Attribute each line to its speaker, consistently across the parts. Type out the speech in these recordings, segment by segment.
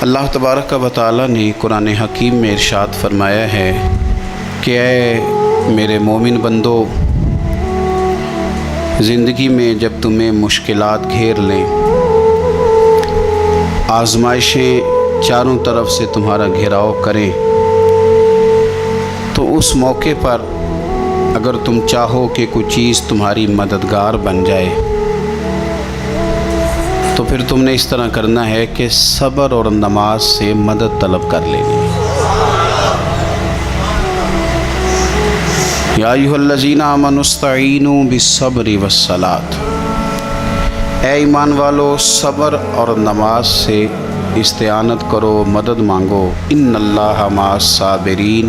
Speaker 1: اللہ تبارک و تعالی نے قرآن حکیم میں ارشاد فرمایا ہے کہ اے میرے مومن بندو، زندگی میں جب تمہیں مشکلات گھیر لیں، آزمائشیں چاروں طرف سے تمہارا گھیراؤ کریں، تو اس موقع پر اگر تم چاہو کہ کوئی چیز تمہاری مددگار بن جائے تو پھر تم نے اس طرح کرنا ہے کہ صبر اور نماز سے مدد طلب کر لینی ہے۔ یا ایھا الذین آمنوا استعینوا بالصبر والصلاۃ، اے ایمان والو صبر اور نماز سے استعانت کرو، مدد مانگو۔ ان اللہ مع الصابرین،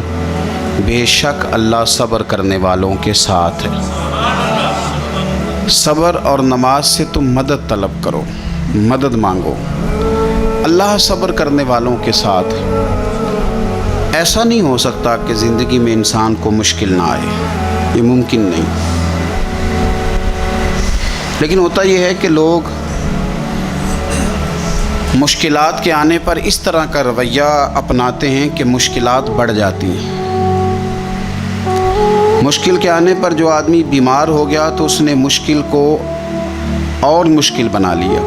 Speaker 1: بے شک اللہ صبر کرنے والوں کے ساتھ ہے۔ صبر اور نماز سے تم مدد طلب کرو، مدد مانگو، اللہ صبر کرنے والوں کے ساتھ ہے۔ ایسا نہیں ہو سکتا کہ زندگی میں انسان کو مشکل نہ آئے، یہ ممکن نہیں۔ لیکن ہوتا یہ ہے کہ لوگ مشکلات کے آنے پر اس طرح کا رویہ اپناتے ہیں کہ مشکلات بڑھ جاتی ہیں۔ مشکل کے آنے پر جو آدمی بیمار ہو گیا تو اس نے مشکل کو اور مشکل بنا لیا۔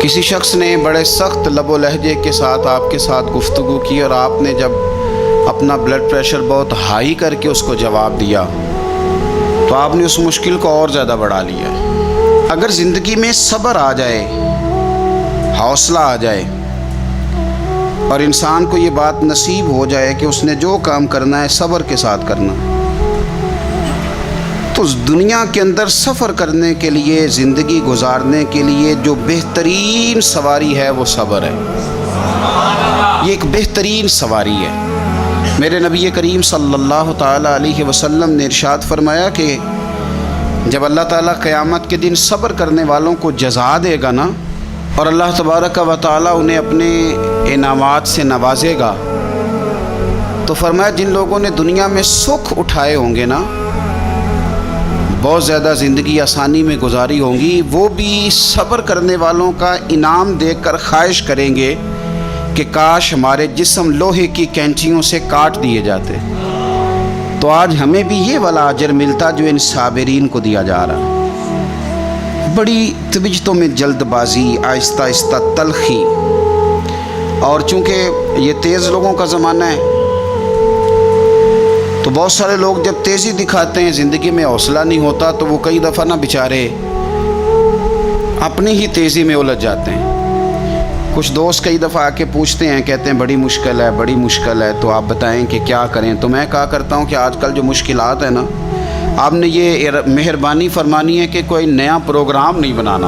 Speaker 1: کسی شخص نے بڑے سخت لب و لہجے کے ساتھ آپ کے ساتھ گفتگو کی اور آپ نے جب اپنا بلڈ پریشر بہت ہائی کر کے اس کو جواب دیا تو آپ نے اس مشکل کو اور زیادہ بڑھا لیا۔ اگر زندگی میں صبر آ جائے، حوصلہ آ جائے اور انسان کو یہ بات نصیب ہو جائے کہ اس نے جو کام کرنا ہے صبر کے ساتھ کرنا، تو اس دنیا کے اندر سفر کرنے کے لیے، زندگی گزارنے کے لیے جو بہترین سواری ہے وہ صبر ہے۔ یہ ایک بہترین سواری ہے۔ میرے نبی کریم صلی اللہ تعالیٰ علیہ وسلم نے ارشاد فرمایا کہ جب اللہ تعالیٰ قیامت کے دن صبر کرنے والوں کو جزا دے گا نا، اور اللہ تبارک و تعالیٰ انہیں اپنے انعامات سے نوازے گا، تو فرمایا جن لوگوں نے دنیا میں سکھ اٹھائے ہوں گے نا، بہت زیادہ زندگی آسانی میں گزاری ہوں گی، وہ بھی صبر کرنے والوں کا انعام دیکھ کر خواہش کریں گے کہ کاش ہمارے جسم لوہے کی کینچیوں سے کاٹ دیے جاتے، تو آج ہمیں بھی یہ والا اجر ملتا جو ان صابرین کو دیا جا رہا۔ بڑی طبیعتوں میں جلد بازی، آہستہ آہستہ تلخی، اور چونکہ یہ تیز لوگوں کا زمانہ ہے تو بہت سارے لوگ جب تیزی دکھاتے ہیں، زندگی میں حوصلہ نہیں ہوتا، تو وہ کئی دفعہ نہ بیچارے اپنی ہی تیزی میں الجھ جاتے ہیں۔ کچھ دوست کئی دفعہ آ کے پوچھتے ہیں، کہتے ہیں بڑی مشکل ہے، بڑی مشکل ہے، تو آپ بتائیں کہ کیا کریں؟ تو میں کہا کرتا ہوں کہ آج کل جو مشکلات ہیں نا، آپ نے یہ مہربانی فرمانی ہے کہ کوئی نیا پروگرام نہیں بنانا،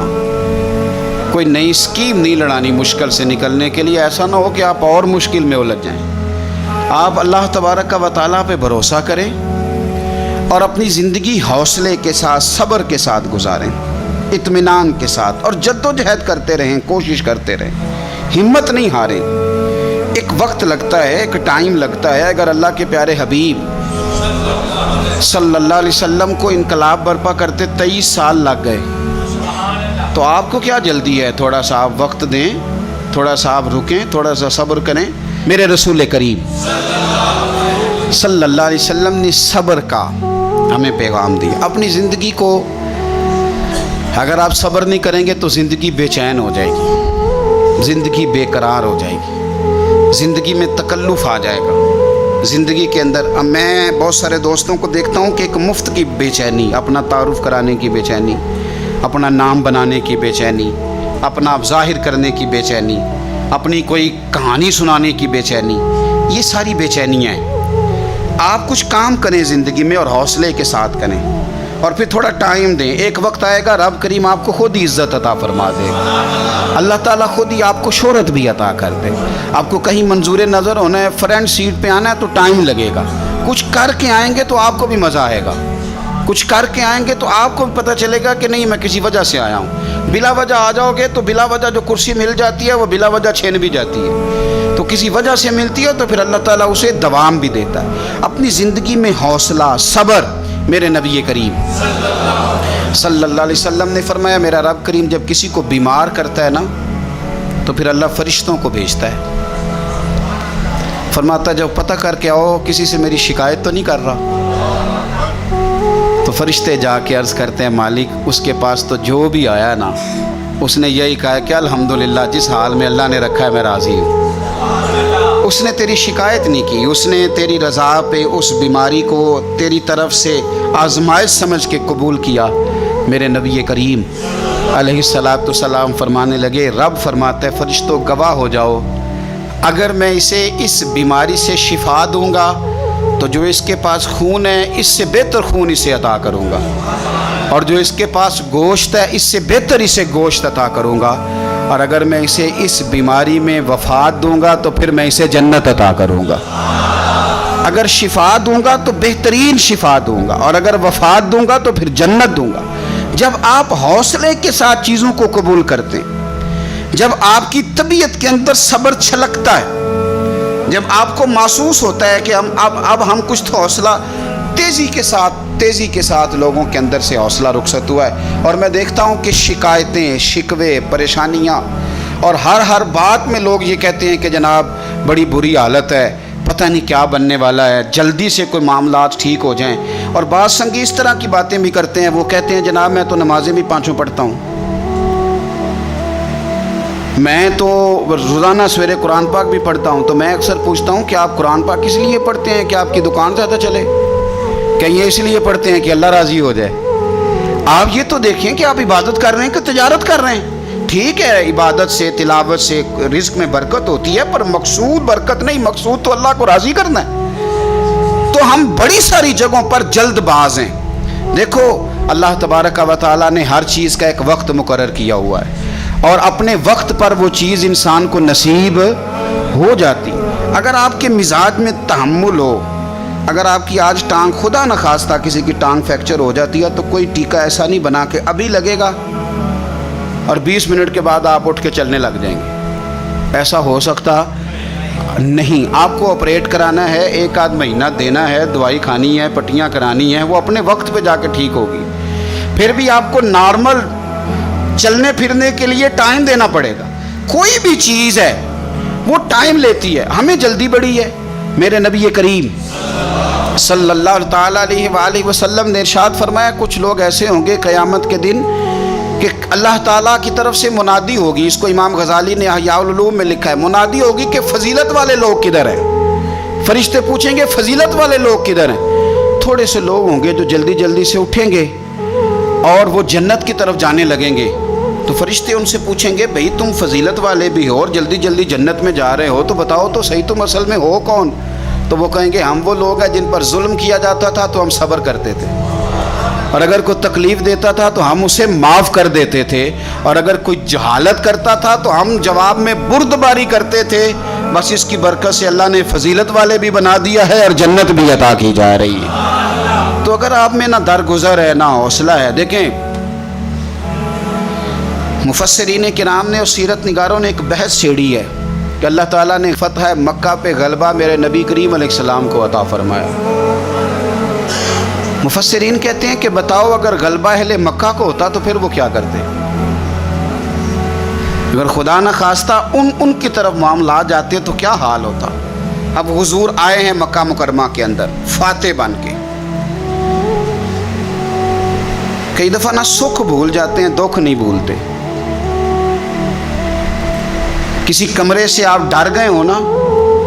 Speaker 1: کوئی نئی اسکیم نہیں لڑانی مشکل سے نکلنے کے لیے۔ ایسا نہ ہو کہ آپ اور مشکل میں الجھ جائیں۔ آپ اللہ تبارک و تعالیٰ پہ بھروسہ کریں اور اپنی زندگی حوصلے کے ساتھ، صبر کے ساتھ گزاریں، اطمینان کے ساتھ، اور جد و جہد کرتے رہیں، کوشش کرتے رہیں، ہمت نہیں ہاریں۔ ایک وقت لگتا ہے، ایک ٹائم لگتا ہے۔ اگر اللہ کے پیارے حبیب صلی اللہ علیہ وسلم کو انقلاب برپا کرتے 23 سال لگ گئے، تو آپ کو کیا جلدی ہے؟ تھوڑا سا آپ وقت دیں، تھوڑا سا آپ رکیں، تھوڑا سا صبر کریں۔ میرے رسول کریم صلی اللہ علیہ وسلم نے صبر کا ہمیں پیغام دیا۔ اپنی زندگی کو اگر آپ صبر نہیں کریں گے تو زندگی بے چین ہو جائے گی، زندگی بے قرار ہو جائے گی، زندگی میں تکلف آ جائے گا۔ زندگی کے اندر میں بہت سارے دوستوں کو دیکھتا ہوں کہ ایک مفت کی بے چینی، اپنا تعارف کرانے کی بے چینی، اپنا نام بنانے کی بے چینی، اپنا ظاہر کرنے کی بے چینی، اپنی کوئی کہانی سنانے کی بے چینی، یہ ساری بے چینیاں ہیں۔ آپ کچھ کام کریں زندگی میں اور حوصلے کے ساتھ کریں، اور پھر تھوڑا ٹائم دیں۔ ایک وقت آئے گا رب کریم آپ کو خود ہی عزت عطا فرما دے گا، اللہ تعالیٰ خود ہی آپ کو شہرت بھی عطا کر دے۔ آپ کو کہیں منظور نظر ہونا ہے، فرنٹ سیٹ پہ آنا ہے تو ٹائم لگے گا۔ کچھ کر کے آئیں گے تو آپ کو بھی مزہ آئے گا، کچھ کر کے آئیں گے تو آپ کو بھی پتہ چلے گا کہ نہیں میں کسی وجہ سے آیا ہوں۔ بلا وجہ آ جاؤ گے تو بلا وجہ جو کرسی مل جاتی ہے وہ بلا وجہ چھین بھی جاتی ہے، تو کسی وجہ سے ملتی ہے تو پھر اللہ تعالیٰ اسے دوام بھی دیتا ہے۔ اپنی زندگی میں حوصلہ، صبر۔ میرے نبی کریم صلی اللہ علیہ وسلم نے فرمایا، میرا رب کریم جب کسی کو بیمار کرتا ہے نا تو پھر اللہ فرشتوں کو بھیجتا ہے، فرماتا جب پتہ کر کے آؤ کسی سے میری شکایت تو نہیں کر رہا۔ تو فرشتے جا کے عرض کرتے ہیں مالک اس کے پاس تو جو بھی آیا نا اس نے یہی کہا کہ الحمدللہ جس حال میں اللہ نے رکھا ہے میں راضی ہوں۔ اس نے تیری شکایت نہیں کی، اس نے تیری رضا پہ اس بیماری کو تیری طرف سے آزمائش سمجھ کے قبول کیا۔ میرے نبی کریم علیہ الصلاۃ والسلام فرمانے لگے، رب فرماتا ہے فرشتوں گواہ ہو جاؤ، اگر میں اسے اس بیماری سے شفا دوں گا تو جو اس کے پاس خون ہے اس سے بہتر خون اسے عطا کروں گا، اور جو اس کے پاس گوشت ہے اس سے بہتر اسے گوشت عطا کروں گا، اور اگر میں اسے اس بیماری میں وفات دوں گا تو پھر میں اسے جنت عطا کروں گا۔ اگر شفا دوں گا تو بہترین شفا دوں گا، اور اگر وفات دوں گا تو پھر جنت دوں گا۔ جب آپ حوصلے کے ساتھ چیزوں کو قبول کرتے ہیں، جب آپ کی طبیعت کے اندر صبر چھلکتا ہے، جب آپ کو محسوس ہوتا ہے کہ اب ہم کچھ تو حوصلہ تیزی کے ساتھ لوگوں کے اندر سے حوصلہ رخصت ہوا ہے، اور میں دیکھتا ہوں کہ شکایتیں، شکوے، پریشانیاں، اور ہر بات میں لوگ یہ کہتے ہیں کہ جناب بڑی بری حالت ہے، پتہ نہیں کیا بننے والا ہے، جلدی سے کوئی معاملات ٹھیک ہو جائیں۔ اور بعض سنگی اس طرح کی باتیں بھی کرتے ہیں، وہ کہتے ہیں جناب میں تو نمازیں بھی 5 پڑھتا ہوں، میں تو روزانہ سویرے قرآن پاک بھی پڑھتا ہوں، تو میں اکثر پوچھتا ہوں کہ آپ قرآن پاک کس لیے پڑھتے ہیں؟ کہ آپ کی دکان زیادہ چلے؟ کہ یہ اس لیے پڑھتے ہیں کہ اللہ راضی ہو جائے؟ آپ یہ تو دیکھیں کہ آپ عبادت کر رہے ہیں کہ تجارت کر رہے ہیں۔ ٹھیک ہے عبادت سے تلاوت سے رزق میں برکت ہوتی ہے، پر مقصود برکت نہیں، مقصود تو اللہ کو راضی کرنا ہے۔ تو ہم بڑی ساری جگہوں پر جلد باز ہیں۔ دیکھو اللہ تبارک و تعالیٰ نے ہر چیز کا ایک وقت مقرر کیا ہوا ہے، اور اپنے وقت پر وہ چیز انسان کو نصیب ہو جاتی۔ اگر آپ کے مزاج میں تحمل ہو، اگر آپ کی آج ٹانگ خدا نخواستہ کسی کی ٹانگ فریکچر ہو جاتی ہے تو کوئی ٹیکہ ایسا نہیں بنا کہ ابھی لگے گا اور 20 منٹ کے بعد آپ اٹھ کے چلنے لگ جائیں گے، ایسا ہو سکتا نہیں۔ آپ کو آپریٹ کرانا ہے، 1 مہینہ دینا ہے، دوائی کھانی ہے، پٹیاں کرانی ہیں، وہ اپنے وقت پہ جا کے ٹھیک ہوگی۔ پھر بھی آپ کو نارمل چلنے پھرنے کے لیے ٹائم دینا پڑے گا۔ کوئی بھی چیز ہے وہ ٹائم لیتی ہے، ہمیں جلدی بڑی ہے۔ میرے نبی کریم صلی اللہ تعالیٰ علیہ وآلہ وسلم نے ارشاد فرمایا کچھ لوگ ایسے ہوں گے قیامت کے دن کہ اللہ تعالیٰ کی طرف سے منادی ہوگی، اس کو امام غزالی نے احیاء العلوم میں لکھا ہے، منادی ہوگی کہ فضیلت والے لوگ کدھر ہیں؟ فرشتے پوچھیں گے فضیلت والے لوگ کدھر ہیں؟ تھوڑے سے لوگ ہوں گے جو جلدی جلدی سے اٹھیں گے اور وہ جنت کی طرف جانے لگیں گے، تو فرشتے ان سے پوچھیں گے بھئی تم فضیلت والے بھی ہو اور جلدی جلدی جنت میں جا رہے ہو، تو بتاؤ تو صحیح تم اصل میں ہو کون؟ تو وہ کہیں گے ہم وہ لوگ ہیں جن پر ظلم کیا جاتا تھا تو ہم صبر کرتے تھے، اور اگر کوئی تکلیف دیتا تھا تو ہم اسے معاف کر دیتے تھے، اور اگر کوئی جہالت کرتا تھا تو ہم جواب میں بردباری کرتے تھے۔ بس اس کی برکت سے اللہ نے فضیلت والے بھی بنا دیا ہے اور جنت بھی عطا کی جا رہی ہے۔ تو اگر آپ میں نہ درگزر ہے نہ حوصلہ ہے، دیکھیں مفسرین کرام نے اور سیرت نگاروں نے ایک بحث چھیڑی ہے کہ اللہ تعالیٰ نے فتح مکہ پہ غلبہ میرے نبی کریم علیہ السلام کو عطا فرمایا۔ مفسرین کہتے ہیں کہ بتاؤ اگر غلبہ اہل مکہ کو ہوتا تو پھر وہ کیا کرتے؟ اگر خدا نہ خواستہ ان کی طرف معاملات جاتے تو کیا حال ہوتا؟ اب حضور آئے ہیں مکہ مکرمہ کے اندر فاتح بن کے، کئی دفعہ نہ سکھ بھول جاتے ہیں، دکھ نہیں بھولتے۔ کسی کمرے سے آپ ڈر گئے ہو نا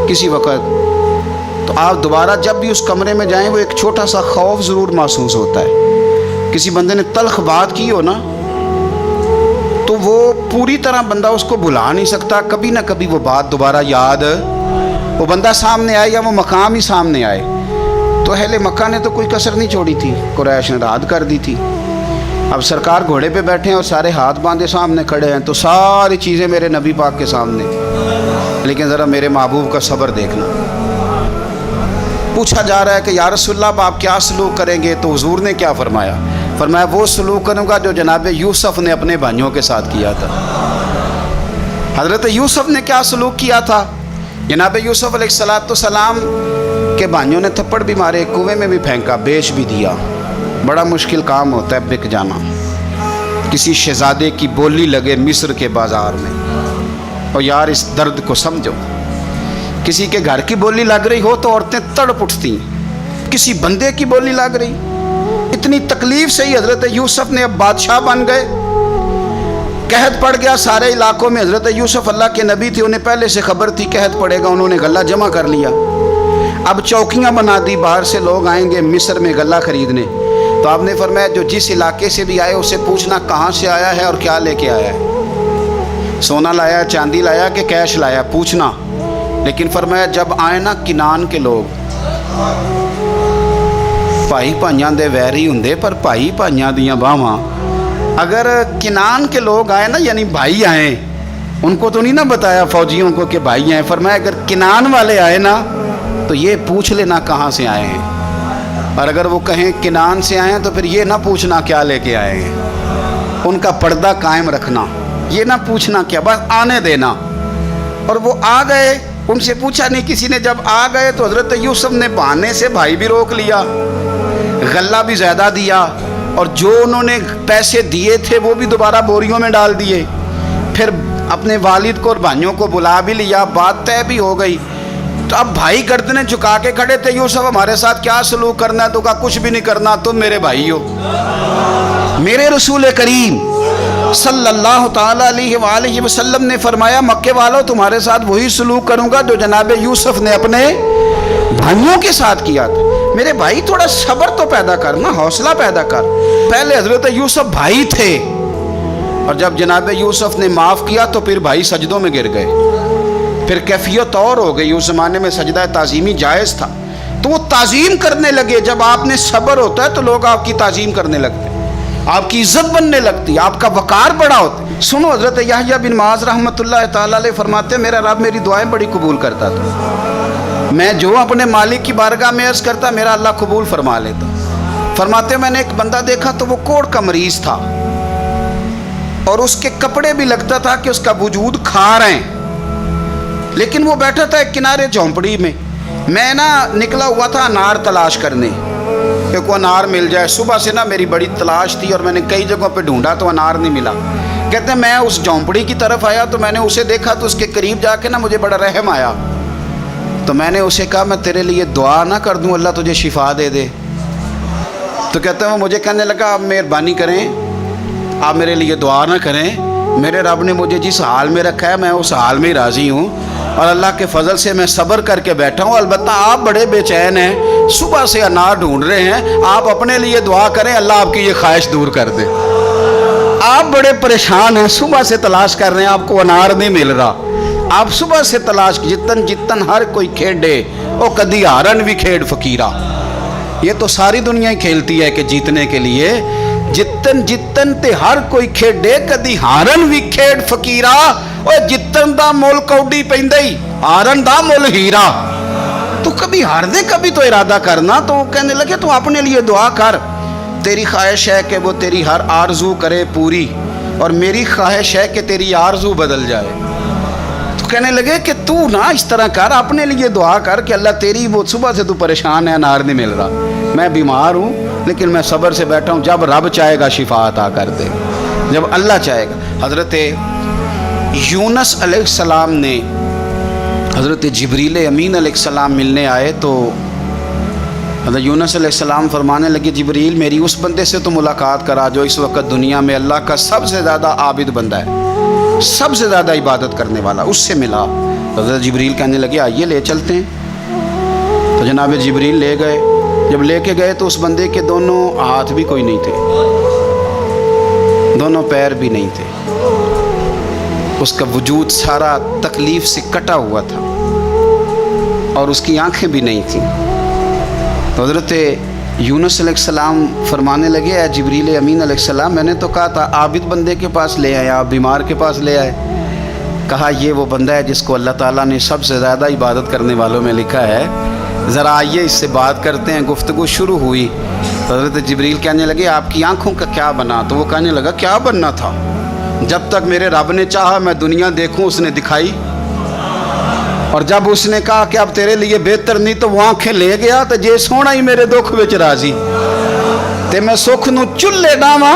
Speaker 1: کسی وقت، تو آپ دوبارہ جب بھی اس کمرے میں جائیں وہ ایک چھوٹا سا خوف ضرور محسوس ہوتا ہے۔ کسی بندے نے تلخ بات کی ہو نا تو وہ پوری طرح بندہ اس کو بھلا نہیں سکتا، کبھی نہ کبھی وہ بات دوبارہ یاد، وہ بندہ سامنے آئے یا وہ مقام ہی سامنے آئے۔ تو اہل مکہ نے تو کوئی کسر نہیں چھوڑی تھی، قریش نے رعد کر دی تھی۔ اب سرکار گھوڑے پہ بیٹھے ہیں اور سارے ہاتھ باندھے سامنے کھڑے ہیں، تو ساری چیزیں میرے نبی پاک کے سامنے، لیکن ذرا میرے محبوب کا صبر دیکھنا۔ پوچھا جا رہا ہے کہ یا رسول اللہ آپ کیا سلوک کریں گے؟ تو حضور نے کیا فرمایا؟ فرمایا وہ سلوک کروں گا جو جناب یوسف نے اپنے بھائیوں کے ساتھ کیا تھا۔ حضرت یوسف نے کیا سلوک کیا تھا؟ جناب یوسف علیہ السلام کے بھائیوں نے تھپڑ بھی مارے، کنویں میں بھی پھینکا، بیچ بھی دیا۔ بڑا مشکل کام ہوتا ہے بک جانا، کسی شہزادے کی بولی لگے مصر کے بازار میں، اور یار اس درد کو سمجھو، کسی کے گھر کی بولی لگ رہی ہو تو عورتیں تڑپ اٹھتی ہیں، کسی بندے کی بولی لگ رہی، اتنی تکلیف سے ہی حضرت یوسف نے اب بادشاہ بن گئے، قحط پڑ گیا سارے علاقوں میں۔ حضرت یوسف اللہ کے نبی تھے، انہیں پہلے سے خبر تھی قحط پڑے گا، انہوں نے غلہ جمع کر لیا، اب چوکیاں بنا دی، باہر سے لوگ آئیں گے مصر میں غلہ خریدنے، تو آپ نے فرمایا جو جس علاقے سے بھی آئے اسے پوچھنا کہاں سے آیا ہے اور کیا لے کے آیا ہے، سونا لایا چاندی لایا کہ کیش لایا، پوچھنا۔ لیکن فرمایا جب آئے نا کنان کے لوگ، بھائی بھائیاں دے ویری ہوندے پر بھائی بھائیاں دیاں باواں، اگر کنان کے لوگ آئے نا یعنی بھائی آئیں، ان کو تو نہیں نا بتایا فوجیوں کو کہ بھائی آئے، فرمایا اگر کنان والے آئے نا تو یہ پوچھ لینا کہاں سے آئے ہیں، اور اگر وہ کہیں کنان سے آئے ہیں تو پھر یہ نہ پوچھنا کیا لے کے آئے ہیں، ان کا پردہ قائم رکھنا، یہ نہ پوچھنا کیا، بس آنے دینا۔ اور وہ آ گئے، ان سے پوچھا نہیں کسی نے، جب آ گئے تو حضرت یوسف نے بہانے سے بھائی بھی روک لیا، غلہ بھی زیادہ دیا، اور جو انہوں نے پیسے دیے تھے وہ بھی دوبارہ بوریوں میں ڈال دیے، پھر اپنے والد کو اور بھائیوں کو بلا بھی لیا، بات طے بھی ہو گئی۔ تو اب بھائی گردنیں جھکا کے کھڑے تھے، یوسف ہمارے ساتھ کیا سلوک کرنا ہے؟ تو کہا کچھ بھی نہیں کرنا، تم میرے بھائی ہو، میرے رسول کریم صلی اللہ تعالیٰ علیہ وآلہ وسلم نے فرمایا مکے والوں تمہارے ساتھ وہی سلوک کروں گا جو جناب یوسف نے اپنے بھائیوں کے ساتھ کیا تھا۔ میرے بھائی تھوڑا صبر تو پیدا کرنا، حوصلہ پیدا کر۔ پہلے حضرت یوسف بھائی تھے، اور جب جناب یوسف نے معاف کیا تو پھر بھائی سجدوں میں گر گئے، پھر کیفیت اور ہو گئی۔ اس زمانے میں سجدہ تعظیمی جائز تھا، تو وہ تعظیم کرنے لگے۔ جب آپ نے صبر ہوتا ہے تو لوگ آپ کی تعظیم کرنے لگتے ہیں، آپ کی عزت بننے لگتی، آپ کا وقار بڑا ہوتا ہے۔ سنو، حضرت یحییٰ بن معاذ رحمۃ اللہ تعالیٰ علیہ فرماتے ہیں میرا رب میری دعائیں بڑی قبول کرتا تھا، میں جو اپنے مالک کی بارگاہ میں عرض کرتا میرا اللہ قبول فرما لیتا۔ فرماتے میں نے ایک بندہ دیکھا تو وہ کوڑ کا مریض تھا، اور اس کے کپڑے بھی لگتا تھا کہ اس کا وجود کھا رہے ہیں، لیکن وہ بیٹھا تھا ایک کنارے جھونپڑی میں۔ میں نا نکلا ہوا تھا انار تلاش کرنے کہ کوئی انار مل جائے، صبح سے نا میری بڑی تلاش تھی اور میں نے کئی جگہوں پہ ڈھونڈا تو انار نہیں ملا۔ کہتے ہیں میں اس جھونپڑی کی طرف آیا تو میں نے اسے دیکھا تو اس کے قریب جا کے نا مجھے بڑا رحم آیا، تو میں نے اسے کہا میں تیرے لیے دعا نہ کر دوں اللہ تجھے شفا دے دے؟ تو کہتے ہیں وہ مجھے کہنے لگا آپ مہربانی کریں، آپ میرے لیے دعا نہ کریں، میرے رب نے مجھے جس حال میں رکھا ہے میں اس حال میں ہی راضی ہوں، اور اللہ کے فضل سے میں صبر کر کے بیٹھا ہوں۔ البتہ آپ بڑے بے چین ہیں، صبح سے انار ڈھونڈ رہے ہیں، آپ اپنے لیے دعا کریں اللہ آپ کی یہ خواہش دور کر دے۔ آپ بڑے پریشان ہیں، صبح سے تلاش کر رہے ہیں، آپ کو انار نہیں مل رہا، آپ صبح سے تلاش، جتن جتن ہر کوئی کھیڈے او کدی ہارن بھی کھیڈ فقیرہ۔ یہ تو ساری دنیا ہی کھیلتی ہے کہ جیتنے کے لیے، جتن جتن تے ہر کوئی کھیڈے کدی ہارن بھی کھیڈ فقیرہ، اور جتن دا مول کوڈی پیندئی ہارن دا مول ہیرا۔ تو کبھی ہار دے کبھی تو ارادہ کرنا۔ تو وہ کہنے لگے تو اپنے لیے دعا کر، تیری خواہش ہے کہ وہ تیری ہر آرزو کرے پوری، اور میری خواہش ہے کہ تیری آرزو بدل جائے۔ تو کہنے لگے کہ تو نہ اس طرح کر، اپنے لیے دعا کر کہ اللہ تیری، وہ صبح سے تو پریشان ہے انار نہیں مل رہا، میں بیمار ہوں لیکن میں صبر سے بیٹھا ہوں، جب رب چاہے گا شفا عطا کر دے، جب اللہ چاہے گا۔ حضرت یونس علیہ السلام نے حضرت جبریل امین علیہ السلام ملنے آئے تو حضرت یونس علیہ السلام فرمانے لگے جبریل میری اس بندے سے تو ملاقات کرا جو اس وقت دنیا میں اللہ کا سب سے زیادہ عابد بندہ ہے، سب سے زیادہ عبادت کرنے والا، اس سے ملا۔ حضرت جبریل کہنے لگے آئیے لے چلتے ہیں۔ تو جناب جبریل لے گئے، جب لے کے گئے تو اس بندے کے دونوں ہاتھ بھی کوئی نہیں تھے، دونوں پیر بھی نہیں تھے، اس کا وجود سارا تکلیف سے کٹا ہوا تھا، اور اس کی آنکھیں بھی نہیں تھیں۔ تو حضرت یونس علیہ السلام فرمانے لگے اے جبریل امین علیہ السلام میں نے تو کہا تھا عابد بندے کے پاس لے آئے، آپ بیمار کے پاس لے آئے۔ کہا یہ وہ بندہ ہے جس کو اللہ تعالیٰ نے سب سے زیادہ عبادت کرنے والوں میں لکھا ہے، ذرا آئیے اس سے بات کرتے ہیں۔ گفتگو شروع ہوئی تو حضرت جبریل کہنے لگے آپ کی آنکھوں کا کیا بنا؟ تو وہ کہنے لگا کیا بننا تھا، جب تک میرے رب نے چاہا میں دنیا دیکھوں اس نے دکھائی، اور جب اس نے کہا کہ اب تیرے لیے بہتر نہیں تو وہ آنکھیں لے گیا، تو جے سونا ہی میرے دکھ وچ راضی تے میں سکھ نو چلے ڈاواں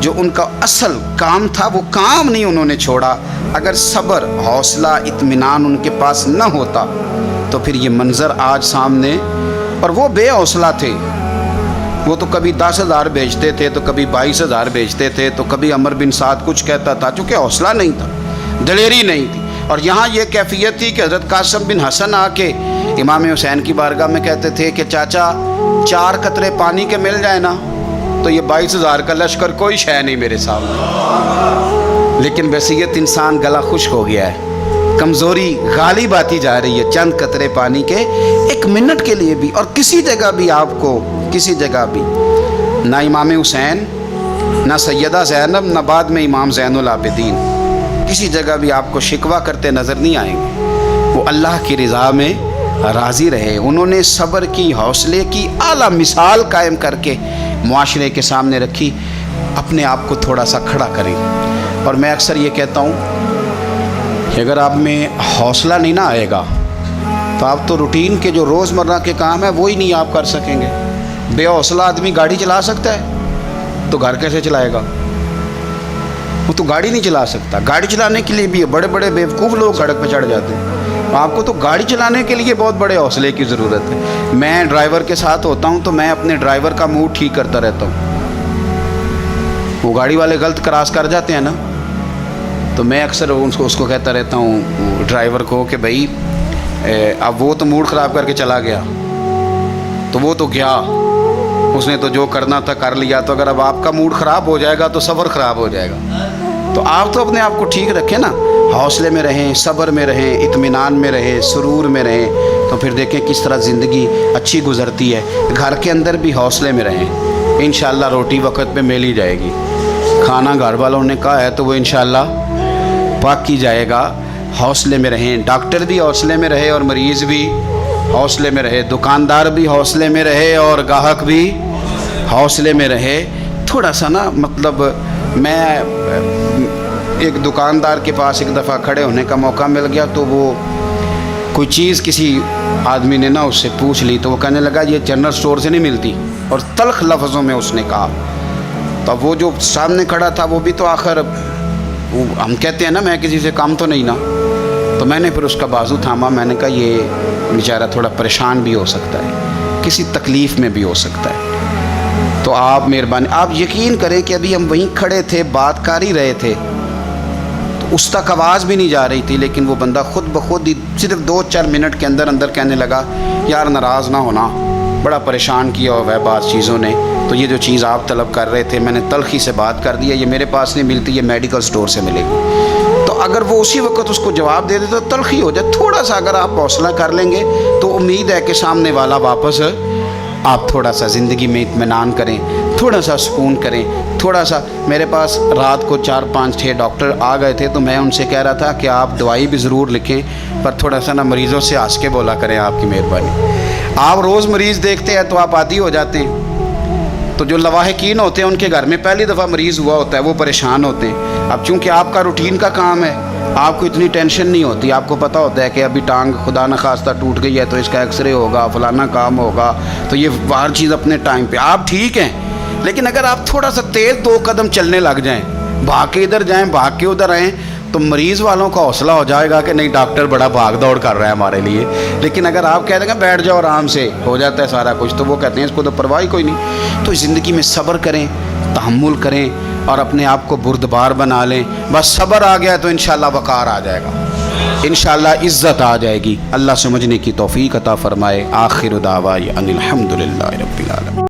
Speaker 1: جو ان کا اصل کام تھا وہ کام نہیں انہوں نے چھوڑا. اگر صبر، حوصلہ، اطمینان ان کے پاس نہ ہوتا تو پھر یہ منظر آج سامنے. اور وہ بے حوصلہ تھے. وہ تو کبھی 10,000 بیچتے تھے تو کبھی 22,000 بیچتے تھے تو کبھی عمر بن سعد کچھ کہتا تھا، چونکہ حوصلہ نہیں تھا، دلیری نہیں تھی. اور یہاں یہ کیفیت تھی کہ حضرت قاسم بن حسن آ کے امام حسین کی بارگاہ میں کہتے تھے کہ چاچا 4 قطرے پانی کے مل جائے نا تو یہ 22,000 کا لشکر کوئی شے نہیں میرے سامنے. لیکن بحیثیت انسان گلا خشک ہو گیا ہے، کمزوری غالب آتی جا رہی ہے. چند قطرے پانی کے 1 منٹ کے لیے بھی، اور کسی جگہ بھی آپ کو، کسی جگہ بھی، نہ امام حسین، نہ سیدہ زینب، نہ بعد میں امام زین العابدین، کسی جگہ بھی آپ کو شکوہ کرتے نظر نہیں آئیں گے. وہ اللہ کی رضا میں راضی رہے. انہوں نے صبر کی، حوصلے کی اعلیٰ مثال قائم کر کے معاشرے کے سامنے رکھی. اپنے آپ کو تھوڑا سا کھڑا کریں. اور میں اکثر یہ کہتا ہوں کہ اگر آپ میں حوصلہ نہیں نہ آئے گا تو آپ تو روٹین کے جو روزمرہ کے کام ہیں وہی نہیں آپ کر سکیں گے. بے حوصلہ آدمی گاڑی چلا سکتا ہے تو گھر کیسے چلائے گا؟ وہ تو گاڑی نہیں چلا سکتا. گاڑی چلانے کے لیے بھی بڑے بڑے بیوقوف لوگ سڑک پہ چڑھ جاتے ہیں. آپ کو تو گاڑی چلانے کے لیے بہت بڑے حوصلے کی ضرورت ہے. میں ڈرائیور کے ساتھ ہوتا ہوں تو میں اپنے ڈرائیور کا موڈ ٹھیک کرتا رہتا ہوں. وہ گاڑی والے غلط کراس کر جاتے ہیں نا، تو میں اکثر اس کو کہتا رہتا ہوں ڈرائیور کو کہ بھائی اب وہ تو موڈ خراب کر کے چلا گیا تو وہ تو گیا، اس نے تو جو کرنا تھا کر لیا. تو اگر اب آپ کا موڈ خراب ہو جائے گا تو سفر خراب ہو جائے گا. تو آپ تو اپنے آپ کو ٹھیک رکھیں نا، حوصلے میں رہیں، صبر میں رہیں، اطمینان میں رہیں، سرور میں رہیں. تو پھر دیکھیں کس طرح زندگی اچھی گزرتی ہے. گھر کے اندر بھی حوصلے میں رہیں. انشاءاللہ روٹی وقت پہ مل ہی جائے گی. کھانا گھر والوں نے کہا ہے تو وہ انشاءاللہ پاک کی جائے گا. حوصلے میں رہیں. ڈاکٹر بھی حوصلے میں رہے اور مریض بھی حوصلے میں رہے. دکاندار بھی حوصلے میں رہے اور گاہک بھی حوصلے میں رہے. تھوڑا سا نا مطلب میں ایک دکاندار کے پاس ایک دفعہ کھڑے ہونے کا موقع مل گیا تو وہ کوئی چیز کسی آدمی نے نا اس سے پوچھ لی تو وہ کہنے لگا یہ جنرل سٹور سے نہیں ملتی، اور تلخ لفظوں میں اس نے کہا. تو وہ جو سامنے کھڑا تھا وہ بھی تو آخر ہم کہتے ہیں نا میں کسی سے کام تو نہیں نا، تو میں نے پھر اس کا بازو تھاما. میں نے کہا یہ بیچارہ تھوڑا پریشان بھی ہو سکتا ہے، کسی تکلیف میں بھی ہو سکتا ہے. تو آپ مہربانی، آپ یقین کریں کہ ابھی ہم وہیں کھڑے تھے، بات کر ہی رہے تھے تو اس تک آواز بھی نہیں جا رہی تھی، لیکن وہ بندہ خود بخود ہی صرف 2-4 منٹ کے اندر اندر کہنے لگا یار ناراض نہ ہونا، بڑا پریشان کیا ہوا ہے بعض چیزوں نے، تو یہ جو چیز آپ طلب کر رہے تھے میں نے تلخی سے بات کر دیا، یہ میرے پاس نہیں ملتی، یہ میڈیکل سٹور سے ملے گی. تو اگر وہ اسی وقت اس کو جواب دے دے تو تلخی ہو جائے. تھوڑا سا اگر آپ حوصلہ کر لیں گے تو امید ہے کہ سامنے والا واپس آپ تھوڑا سا زندگی میں اطمینان کریں، تھوڑا سا سکون کریں. تھوڑا سا میرے پاس رات کو 4-5-6 ڈاکٹر آ گئے تھے تو میں ان سے کہہ رہا تھا کہ آپ دوائی بھی ضرور لکھیں پر تھوڑا سا نا مریضوں سے ہنس کے بولا کریں. آپ کی مہربانی. آپ روز مریض دیکھتے ہیں تو آپ عادی ہو جاتے ہیں. تو جو لواحقین ہوتے ہیں ان کے گھر میں پہلی دفعہ مریض ہوا ہوتا ہے وہ پریشان ہوتے ہیں. اب چونکہ آپ کا روٹین کا کام ہے آپ کو اتنی ٹینشن نہیں ہوتی. آپ کو پتہ ہوتا ہے کہ ابھی ٹانگ خدا نہ خواستہ ٹوٹ گئی ہے تو اس کا ایکس رے ہوگا، فلانا کام ہوگا، تو یہ ہر چیز اپنے ٹائم پہ. آپ ٹھیک ہیں، لیکن اگر آپ تھوڑا سا تیز 2 قدم چلنے لگ جائیں، بھاگ کے ادھر جائیں، بھاگ کے ادھر آئیں، تو مریض والوں کا حوصلہ ہو جائے گا کہ نہیں ڈاکٹر بڑا بھاگ دوڑ کر رہا ہے ہمارے لیے. لیکن اگر آپ کہہ دیں گے بیٹھ جاؤ آرام سے ہو جاتا ہے سارا کچھ، تو وہ کہتے ہیں اس کو تو پرواہ کوئی نہیں. تو زندگی میں صبر کریں، تحمل کریں اور اپنے آپ کو بردبار بنا لیں. بس صبر آ گیا تو انشاءاللہ وقار آ جائے گا، انشاءاللہ عزت آ جائے گی. اللہ سمجھنے کی توفیق عطا فرمائے. آخر دعوانا ان الحمدللہ رب العالمین.